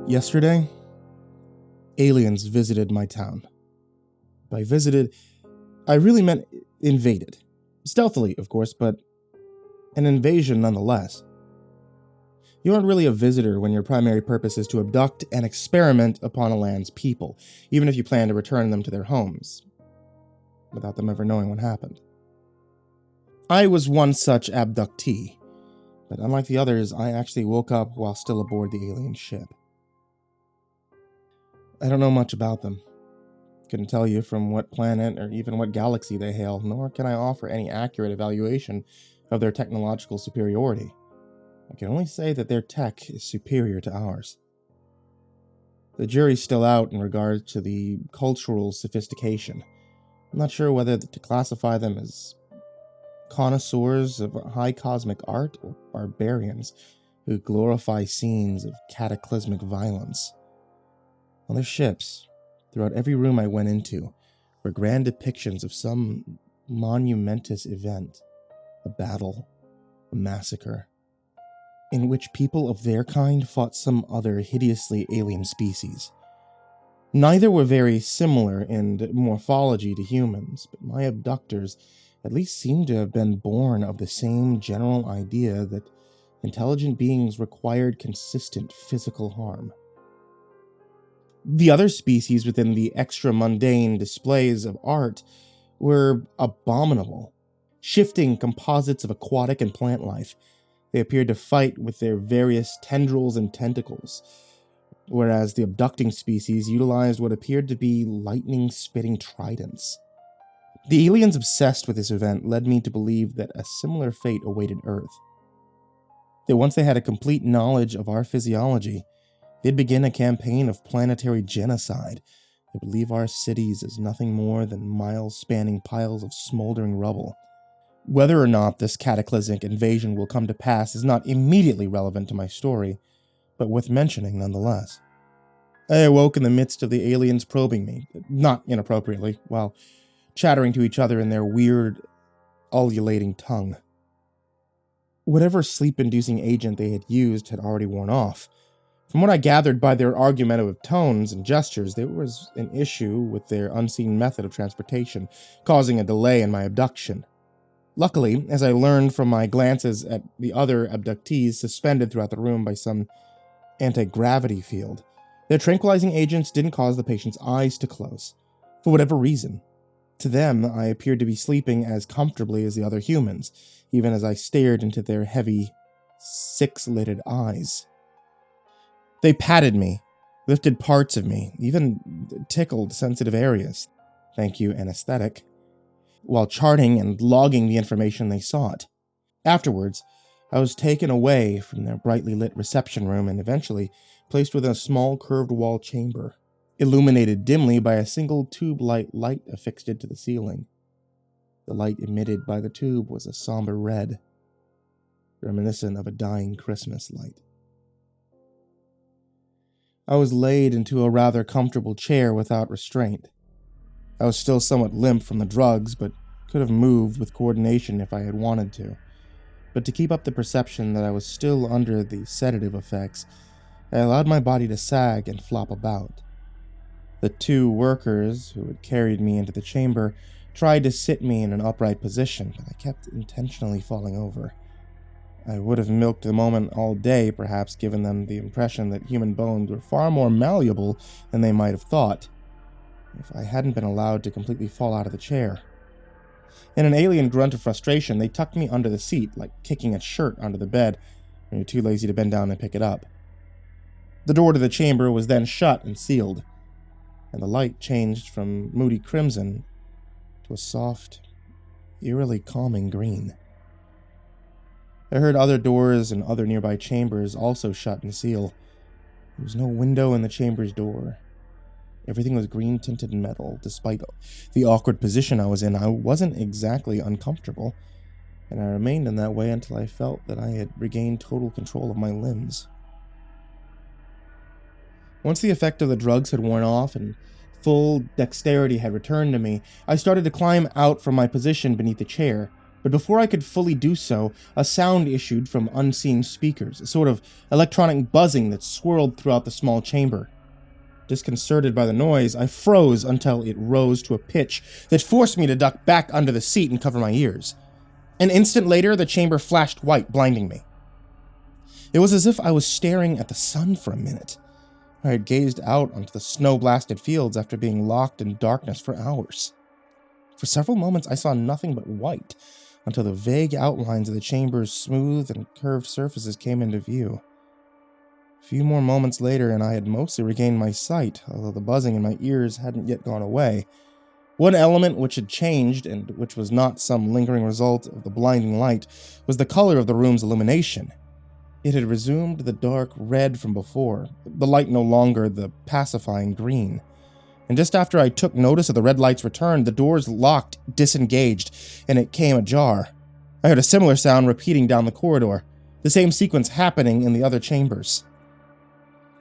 Yesterday, aliens visited my town. By visited, I really meant invaded. Stealthily, of course, but an invasion nonetheless. You aren't really a visitor when your primary purpose is to abduct and experiment upon a land's people, even if you plan to return them to their homes, without them ever knowing what happened. I was one such abductee, but unlike the others, I actually woke up while still aboard the alien ship. I don't know much about them. Couldn't tell you from what planet or even what galaxy they hail, nor can I offer any accurate evaluation of their technological superiority. I can only say that their tech is superior to ours. The jury's still out in regard to the cultural sophistication. I'm not sure whether to classify them as connoisseurs of high cosmic art or barbarians who glorify scenes of cataclysmic violence. On their ships, throughout every room I went into, were grand depictions of some monumentous event, a battle, a massacre, in which people of their kind fought some other hideously alien species. Neither were very similar in morphology to humans, but my abductors at least seemed to have been born of the same general idea that intelligent beings required consistent physical harm. The other species within the extra-mundane displays of art were abominable, shifting composites of aquatic and plant life. They appeared to fight with their various tendrils and tentacles, whereas the abducting species utilized what appeared to be lightning-spitting tridents. The aliens obsessed with this event led me to believe that a similar fate awaited Earth. That once they had a complete knowledge of our physiology, they'd begin a campaign of planetary genocide. They would leave our cities as nothing more than mile-spanning piles of smoldering rubble. Whether or not this cataclysmic invasion will come to pass is not immediately relevant to my story, but worth mentioning nonetheless. I awoke in the midst of the aliens probing me, not inappropriately, while chattering to each other in their weird, ululating tongue. Whatever sleep-inducing agent they had used had already worn off. From what I gathered by their argumentative tones and gestures, there was an issue with their unseen method of transportation, causing a delay in my abduction. Luckily, as I learned from my glances at the other abductees suspended throughout the room by some anti-gravity field, their tranquilizing agents didn't cause the patient's eyes to close, for whatever reason. To them, I appeared to be sleeping as comfortably as the other humans, even as I stared into their heavy, six-lidded eyes. They patted me, lifted parts of me, even tickled sensitive areas, thank you anesthetic, while charting and logging the information they sought. Afterwards, I was taken away from their brightly lit reception room and eventually placed within a small curved wall chamber, illuminated dimly by a single tube-light affixed to the ceiling. The light emitted by the tube was a somber red, reminiscent of a dying Christmas light. I was laid into a rather comfortable chair without restraint. I was still somewhat limp from the drugs, but could have moved with coordination if I had wanted to. But to keep up the perception that I was still under the sedative effects, I allowed my body to sag and flop about. The two workers who had carried me into the chamber tried to sit me in an upright position, but I kept intentionally falling over. I would have milked the moment all day, perhaps given them the impression that human bones were far more malleable than they might have thought, if I hadn't been allowed to completely fall out of the chair. In an alien grunt of frustration, they tucked me under the seat, like kicking a shirt under the bed, when you're too lazy to bend down and pick it up. The door to the chamber was then shut and sealed, and the light changed from moody crimson to a soft, eerily calming green. I heard other doors and other nearby chambers also shut and seal. There was no window in the chamber's door. Everything was green-tinted metal. Despite the awkward position I was in, I wasn't exactly uncomfortable, and I remained in that way until I felt that I had regained total control of my limbs. Once the effect of the drugs had worn off and full dexterity had returned to me, I started to climb out from my position beneath the chair, but before I could fully do so, a sound issued from unseen speakers, a sort of electronic buzzing that swirled throughout the small chamber. Disconcerted by the noise, I froze until it rose to a pitch that forced me to duck back under the seat and cover my ears. An instant later, the chamber flashed white, blinding me. It was as if I was staring at the sun for a minute. I had gazed out onto the snow-blasted fields after being locked in darkness for hours. For several moments, I saw nothing but white, until the vague outlines of the chamber's smooth and curved surfaces came into view. A few more moments later, and I had mostly regained my sight, although the buzzing in my ears hadn't yet gone away. One element which had changed, and which was not some lingering result of the blinding light, was the color of the room's illumination. It had resumed the dark red from before, the light no longer the pacifying green. And just after I took notice of the red light's return, the doors locked, disengaged, and it came ajar. I heard a similar sound repeating down the corridor, the same sequence happening in the other chambers.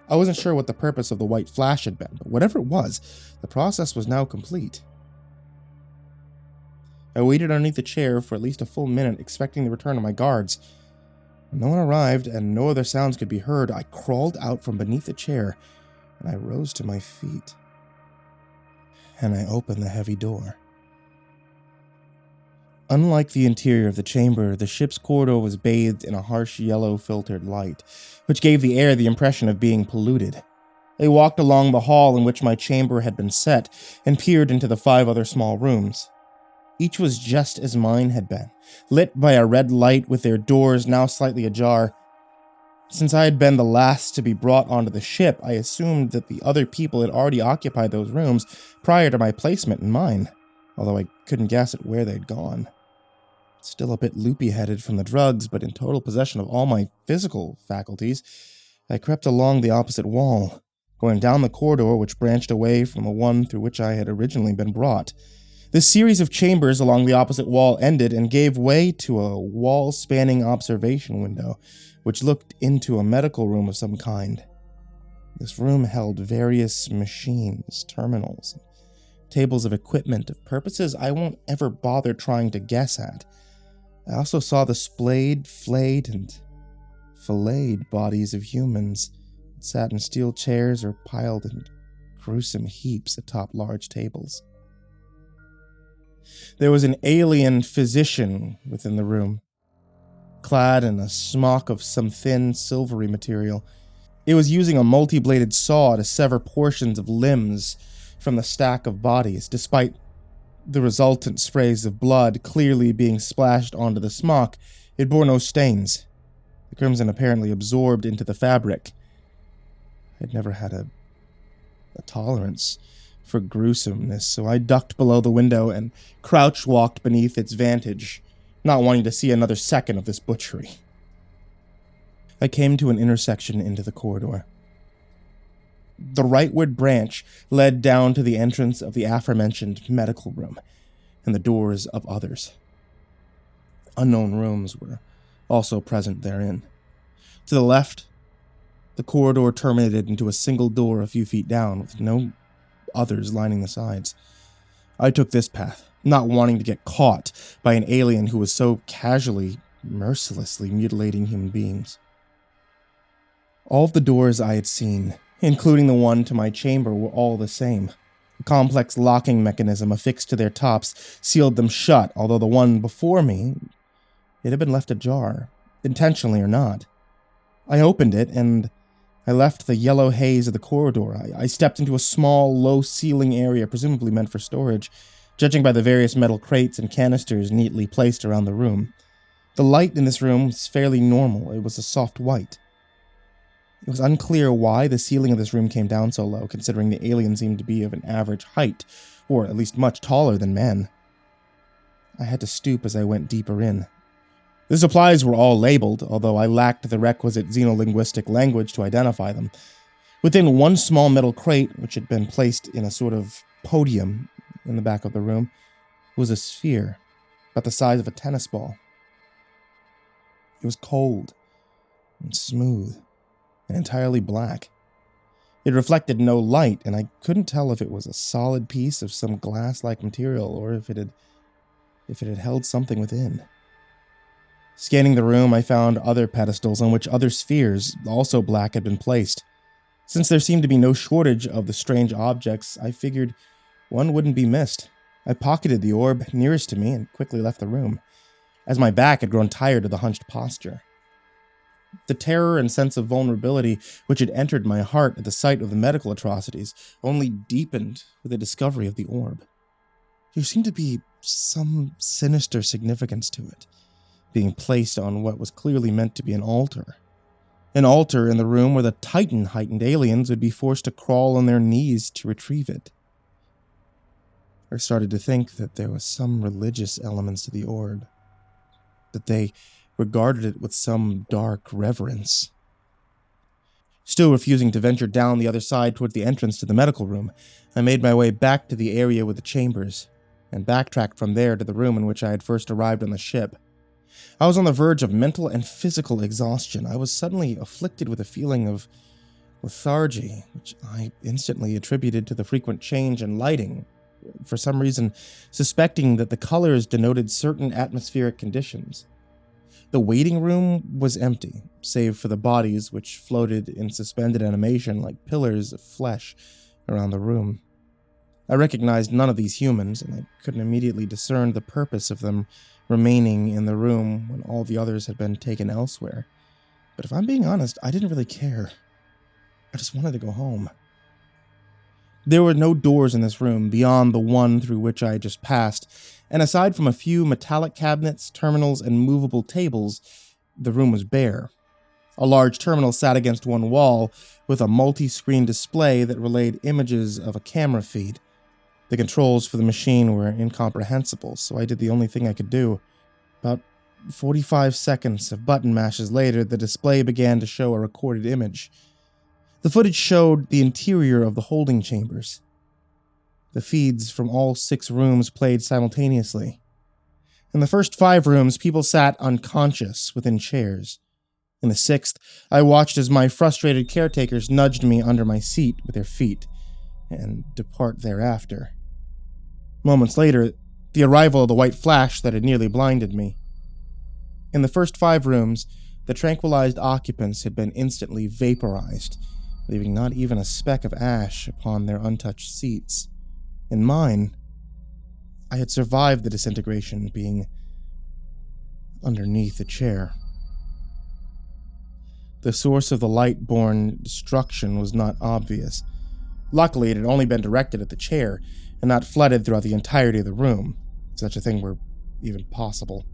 I wasn't sure what the purpose of the white flash had been, but whatever it was, the process was now complete. I waited underneath the chair for at least a full minute, expecting the return of my guards. When no one arrived and no other sounds could be heard, I crawled out from beneath the chair, and I rose to my feet. And I opened the heavy door. Unlike the interior of the chamber, the ship's corridor was bathed in a harsh yellow filtered light, which gave the air the impression of being polluted. I walked along the hall in which my chamber had been set and peered into the 5 other small rooms. Each was just as mine had been, lit by a red light with their doors now slightly ajar. Since I had been the last to be brought onto the ship, I assumed that the other people had already occupied those rooms prior to my placement in mine, although I couldn't guess at where they'd gone. Still a bit loopy-headed from the drugs, but in total possession of all my physical faculties, I crept along the opposite wall, going down the corridor which branched away from the one through which I had originally been brought. This series of chambers along the opposite wall ended and gave way to a wall-spanning observation window, which looked into a medical room of some kind. This room held various machines, terminals, tables of equipment of purposes I won't ever bother trying to guess at. I also saw the splayed, flayed, and filleted bodies of humans that sat in steel chairs or piled in gruesome heaps atop large tables. There was an alien physician within the room, clad in a smock of some thin, silvery material. It was using a multi-bladed saw to sever portions of limbs from the stack of bodies, despite the resultant sprays of blood clearly being splashed onto the smock. It bore no stains, the crimson apparently absorbed into the fabric. I'd never had a tolerance for gruesomeness, so I ducked below the window and crouch-walked beneath its vantage, not wanting to see another second of this butchery. I came to an intersection into the corridor. The rightward branch led down to the entrance of the aforementioned medical room and the doors of others. Unknown rooms were also present therein. To the left, the corridor terminated into a single door a few feet down, with no others lining the sides. I took this path, not wanting to get caught by an alien who was so casually, mercilessly mutilating human beings. All of the doors I had seen, including the one to my chamber, were all the same. A complex locking mechanism affixed to their tops sealed them shut, although the one before me, it had been left ajar, intentionally or not. I opened it, and I left the yellow haze of the corridor. I stepped into a small, low-ceiling area, presumably meant for storage, judging by the various metal crates and canisters neatly placed around the room. The light in this room was fairly normal. It was a soft white. It was unclear why the ceiling of this room came down so low, considering the alien seemed to be of an average height, or at least much taller than men. I had to stoop as I went deeper in. The supplies were all labeled, although I lacked the requisite xenolinguistic language to identify them. Within one small metal crate, which had been placed in a sort of podium in the back of the room, was a sphere, about the size of a tennis ball. It was cold and smooth and entirely black. It reflected no light, and I couldn't tell if it was a solid piece of some glass-like material or if it had held something within. Scanning the room, I found other pedestals on which other spheres, also black, had been placed. Since there seemed to be no shortage of the strange objects, I figured one wouldn't be missed. I pocketed the orb nearest to me and quickly left the room, as my back had grown tired of the hunched posture. The terror and sense of vulnerability which had entered my heart at the sight of the medical atrocities only deepened with the discovery of the orb. There seemed to be some sinister significance to it, being placed on what was clearly meant to be an altar. An altar in the room where the Titan-heightened aliens would be forced to crawl on their knees to retrieve it. I started to think that there was some religious elements to the orb, that they regarded it with some dark reverence. Still refusing to venture down the other side toward the entrance to the medical room, I made my way back to the area with the chambers, and backtracked from there to the room in which I had first arrived on the ship. I was on the verge of mental and physical exhaustion. I was suddenly afflicted with a feeling of lethargy, which I instantly attributed to the frequent change in lighting, for some reason suspecting that the colors denoted certain atmospheric conditions. The waiting room was empty, save for the bodies which floated in suspended animation like pillars of flesh around the room. I recognized none of these humans, and I couldn't immediately discern the purpose of them remaining in the room when all the others had been taken elsewhere. But if I'm being honest, I didn't really care. I just wanted to go home. There were no doors in this room beyond the one through which I had just passed, and aside from a few metallic cabinets, terminals, and movable tables, the room was bare. A large terminal sat against one wall, with a multi-screen display that relayed images of a camera feed. The controls for the machine were incomprehensible, so I did the only thing I could do. About 45 seconds of button mashes later, the display began to show a recorded image. The footage showed the interior of the holding chambers. The feeds from all 6 rooms played simultaneously. In the first 5 rooms, people sat unconscious within chairs. In the 6th, I watched as my frustrated caretakers nudged me under my seat with their feet, and depart thereafter. Moments later, the arrival of the white flash that had nearly blinded me. In the first 5 rooms, the tranquilized occupants had been instantly vaporized, leaving not even a speck of ash upon their untouched seats. In mine, I had survived the disintegration, being underneath a chair. The source of the light-borne destruction was not obvious. Luckily, it had only been directed at the chair, and not flooded throughout the entirety of the room, if such a thing were even possible.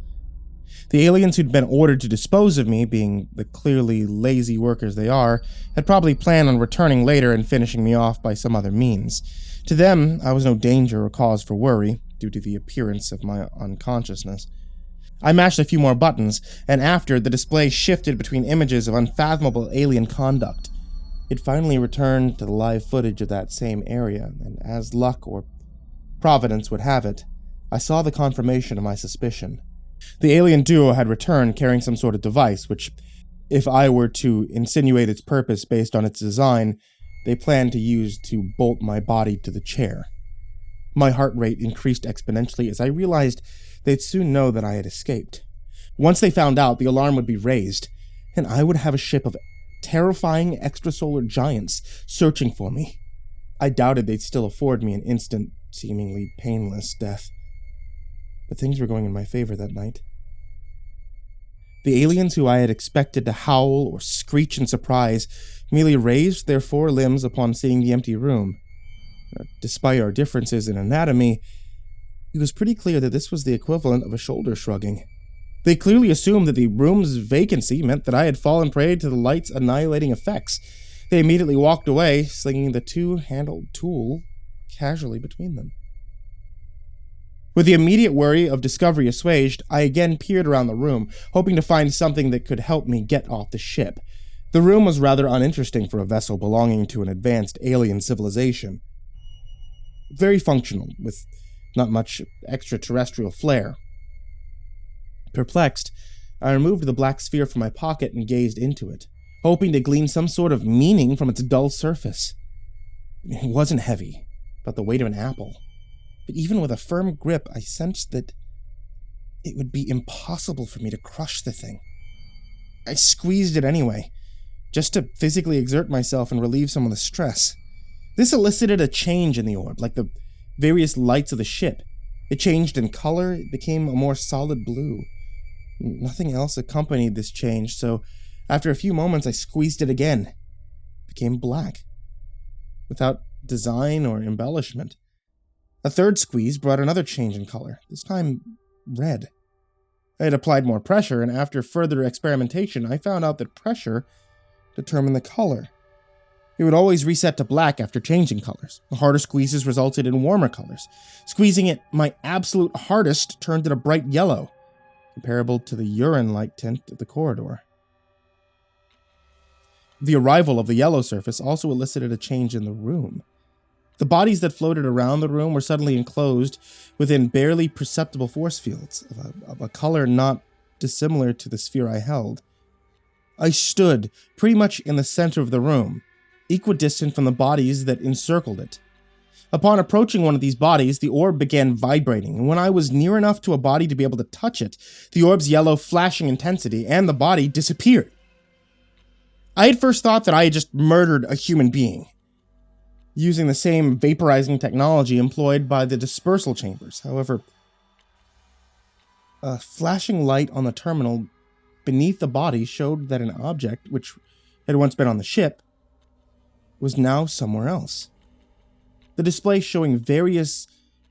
The aliens who'd been ordered to dispose of me, being the clearly lazy workers they are, had probably planned on returning later and finishing me off by some other means. To them, I was no danger or cause for worry, due to the appearance of my unconsciousness. I mashed a few more buttons, and after, the display shifted between images of unfathomable alien conduct. It finally returned to the live footage of that same area, and as luck or providence would have it, I saw the confirmation of my suspicion. The alien duo had returned carrying some sort of device, which, if I were to insinuate its purpose based on its design, they planned to use to bolt my body to the chair. My heart rate increased exponentially as I realized they'd soon know that I had escaped. Once they found out, the alarm would be raised, and I would have a ship of terrifying extrasolar giants searching for me. I doubted they'd still afford me an instant, seemingly painless death. But things were going in my favor that night. The aliens who I had expected to howl or screech in surprise merely raised their 4 limbs upon seeing the empty room. Despite our differences in anatomy, it was pretty clear that this was the equivalent of a shoulder shrugging. They clearly assumed that the room's vacancy meant that I had fallen prey to the light's annihilating effects. They immediately walked away, slinging the 2-handled tool casually between them. With the immediate worry of discovery assuaged, I again peered around the room, hoping to find something that could help me get off the ship. The room was rather uninteresting for a vessel belonging to an advanced alien civilization. Very functional, with not much extraterrestrial flair. Perplexed, I removed the black sphere from my pocket and gazed into it, hoping to glean some sort of meaning from its dull surface. It wasn't heavy, about the weight of an apple. But even with a firm grip, I sensed that it would be impossible for me to crush the thing. I squeezed it anyway, just to physically exert myself and relieve some of the stress. This elicited a change in the orb, like the various lights of the ship. It changed in color, it became a more solid blue. Nothing else accompanied this change, so after a few moments I squeezed it again. It became black, without design or embellishment. A third squeeze brought another change in color, this time red. I had applied more pressure, and after further experimentation, I found out that pressure determined the color. It would always reset to black after changing colors. The harder squeezes resulted in warmer colors. Squeezing it my absolute hardest turned it a bright yellow, comparable to the urine-like tint of the corridor. The arrival of the yellow surface also elicited a change in the room. The bodies that floated around the room were suddenly enclosed within barely perceptible force fields of a color not dissimilar to the sphere I held. I stood pretty much in the center of the room, equidistant from the bodies that encircled it. Upon approaching one of these bodies, the orb began vibrating, and when I was near enough to a body to be able to touch it, the orb's yellow flashing intensity and the body disappeared. I had first thought that I had just murdered a human being, using the same vaporizing technology employed by the dispersal chambers. However, a flashing light on the terminal beneath the body showed that an object, which had once been on the ship, was now somewhere else. The display showing various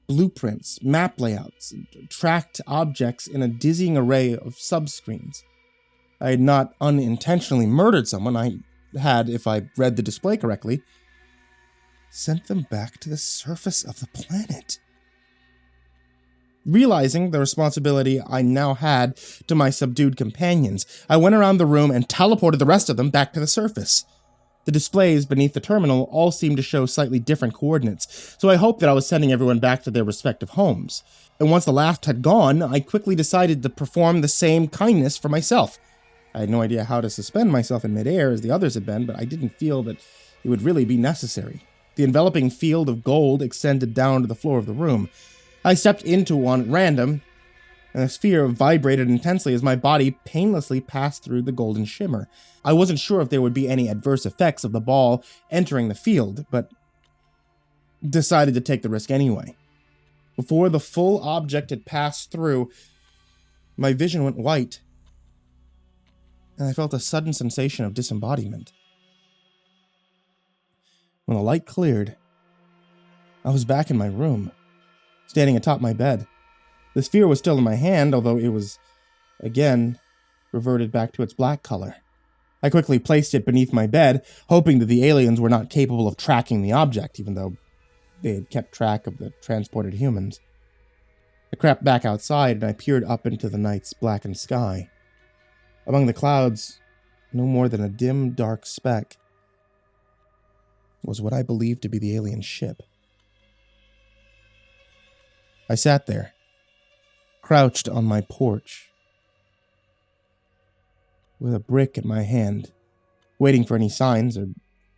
blueprints, map layouts, and tracked objects in a dizzying array of subscreens. I had not unintentionally murdered someone. I had, if I read the display correctly, sent them back to the surface of the planet. Realizing the responsibility I now had to my subdued companions, I went around the room and teleported the rest of them back to the surface. The displays beneath the terminal all seemed to show slightly different coordinates, so I hoped that I was sending everyone back to their respective homes. And once the last had gone, I quickly decided to perform the same kindness for myself. I had no idea how to suspend myself in midair as the others had been, but I didn't feel that it would really be necessary. The enveloping field of gold extended down to the floor of the room. I stepped into one at random, and the sphere vibrated intensely as my body painlessly passed through the golden shimmer. I wasn't sure if there would be any adverse effects of the ball entering the field, but decided to take the risk anyway. Before the full object had passed through, my vision went white, and I felt a sudden sensation of disembodiment. When the light cleared, I was back in my room, standing atop my bed. The sphere was still in my hand, although it was, again, reverted back to its black color. I quickly placed it beneath my bed, hoping that the aliens were not capable of tracking the object, even though they had kept track of the transported humans. I crept back outside, and I peered up into the night's blackened sky. Among the clouds, no more than a dim, dark speck, was what I believed to be the alien ship. I sat there, crouched on my porch, with a brick in my hand, waiting for any signs or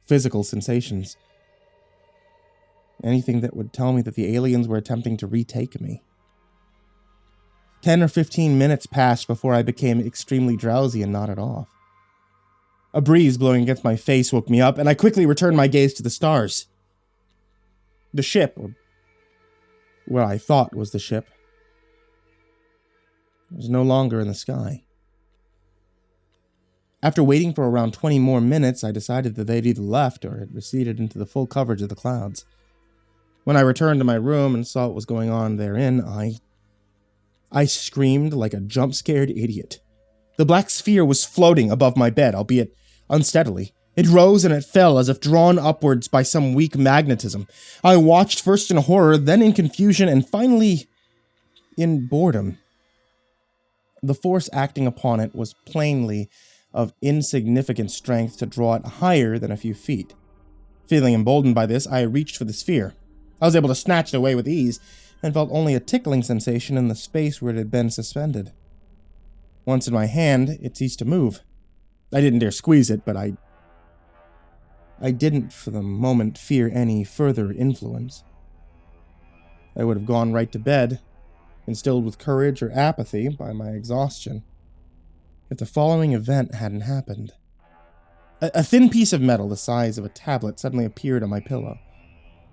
physical sensations. Anything that would tell me that the aliens were attempting to retake me. 10 or 15 minutes passed before I became extremely drowsy and nodded off. A breeze blowing against my face woke me up, and I quickly returned my gaze to the stars. The ship, or what I thought was the ship, was no longer in the sky. After waiting for around 20 more minutes, I decided that they'd either left or had receded into the full coverage of the clouds. When I returned to my room and saw what was going on therein, I screamed like a jump-scared idiot. The black sphere was floating above my bed, albeit unsteadily. It rose and it fell as if drawn upwards by some weak magnetism. I watched first in horror, then in confusion, and finally in boredom. The force acting upon it was plainly of insignificant strength to draw it higher than a few feet. Feeling emboldened by this, I reached for the sphere. I was able to snatch it away with ease, and felt only a tickling sensation in the space where it had been suspended. Once in my hand, it ceased to move. I didn't dare squeeze it, but I didn't for the moment fear any further influence. I would have gone right to bed, instilled with courage or apathy by my exhaustion. If the following event hadn't happened. A thin piece of metal the size of a tablet suddenly appeared on my pillow.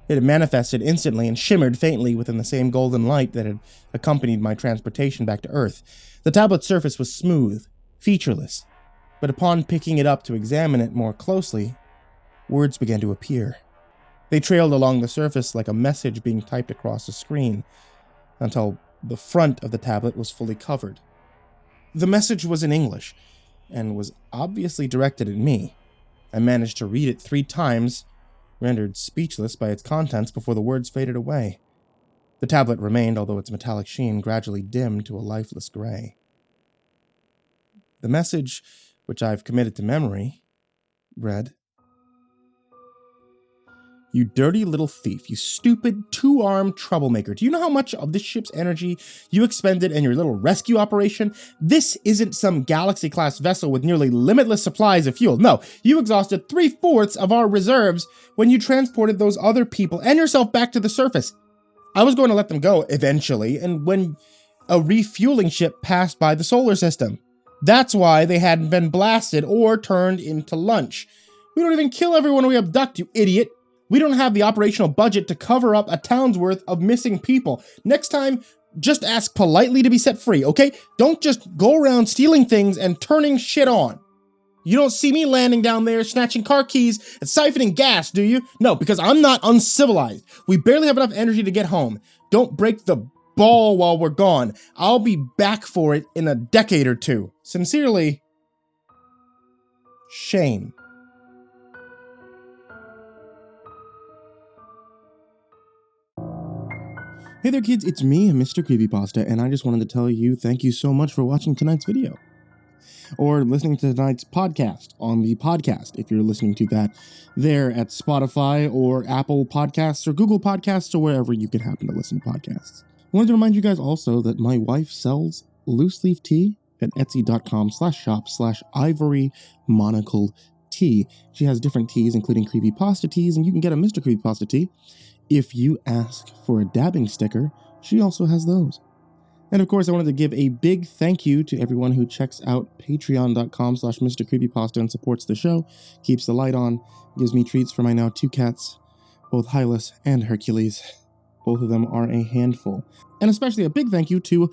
It had manifested instantly and shimmered faintly within the same golden light that had accompanied my transportation back to Earth. The tablet's surface was smooth, featureless, but upon picking it up to examine it more closely, words began to appear. They trailed along the surface like a message being typed across a screen, until the front of the tablet was fully covered. The message was in English, and was obviously directed at me. I managed to read it 3 times, rendered speechless by its contents before the words faded away. The tablet remained, although its metallic sheen gradually dimmed to a lifeless gray. The message, which I've committed to memory, read, "You dirty little thief, you stupid, 2-armed troublemaker. Do you know how much of this ship's energy you expended in your little rescue operation? This isn't some Galaxy-class vessel with nearly limitless supplies of fuel. No, you exhausted 3/4 of our reserves when you transported those other people and yourself back to the surface. I was going to let them go eventually, and when a refueling ship passed by the solar system. That's why they hadn't been blasted or turned into lunch. We don't even kill everyone we abduct, you idiot. We don't have the operational budget to cover up a town's worth of missing people. Next time, just ask politely to be set free, okay? Don't just go around stealing things and turning shit on. You don't see me landing down there, snatching car keys and siphoning gas, do you? No, because I'm not uncivilized. We barely have enough energy to get home. Don't break the ball while we're gone. I'll be back for it in a decade or 2. Sincerely, Shane." Hey there kids, it's me, MrCreepyPasta, and I just wanted to tell you thank you so much for watching tonight's video. Or listening to tonight's podcast on the podcast, if you're listening to that there at Spotify or Apple Podcasts or Google Podcasts or wherever you could happen to listen to podcasts. I wanted to remind you guys also that my wife sells loose leaf tea at etsy.com/shop/ivorymonocletea. She has different teas, including Creepypasta teas, and you can get a Mr. Creepypasta tea. If you ask for a dabbing sticker, she also has those. And of course, I wanted to give a big thank you to everyone who checks out patreon.com/MrCreepyPasta and supports the show, keeps the light on, gives me treats for my now 2 cats, both Hylas and Hercules. Both of them are a handful. And especially a big thank you to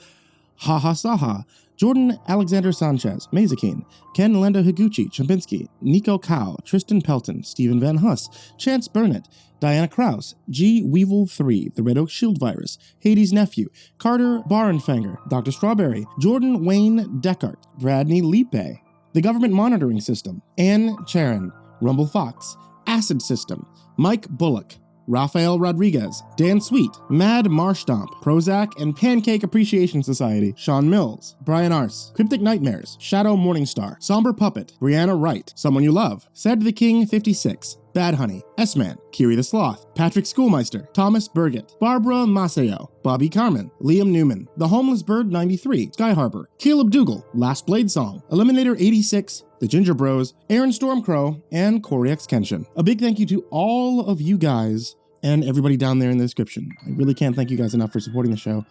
Saha, Jordan Alexander Sanchez, Mazikeen, Ken Lando Higuchi, Chompski, Nico kaeo, Tristain Pelton, Stephen VanHuss, Chance Burnett, Diana Kraus, G. Weevil 3, TheRedOakShieldVirus, Hades' Nephew, Carter Barenfanger, Dr. Strawberry, Jordan Wayne Deckard, Bradney Leipe, The Government Monitoring System, Anne Charron, rumblefox, AcidSystem, Mike Bullock, Rafael Rodriguez, Dan Sweet, Mad Marstomp, Prozac and Pancake Appreciation Society, Sean Mills, Brian Arce, Cryptic Nightmares, Shadow Morningstar, Somber Puppet, Brianna Wright, Someone You Love, Said the King 56, Bad Honey, S-Man, Kiri the Sloth, Patrick Schoolmeister, Thomas Burgett, Barbara Maceo, Bobby Carmen, Liam Newman, The Homeless Bird 93, Sky Harbor, Caleb Dougal, Last Blade Song, Eliminator 86, The Ginger Bros, Aaron Stormcrow, and Corey X Kenshin. A big thank you to all of you guys and everybody down there in the description. I really can't thank you guys enough for supporting the show.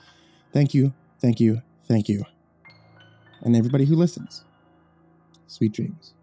Thank you, thank you, thank you. And everybody who listens, sweet dreams.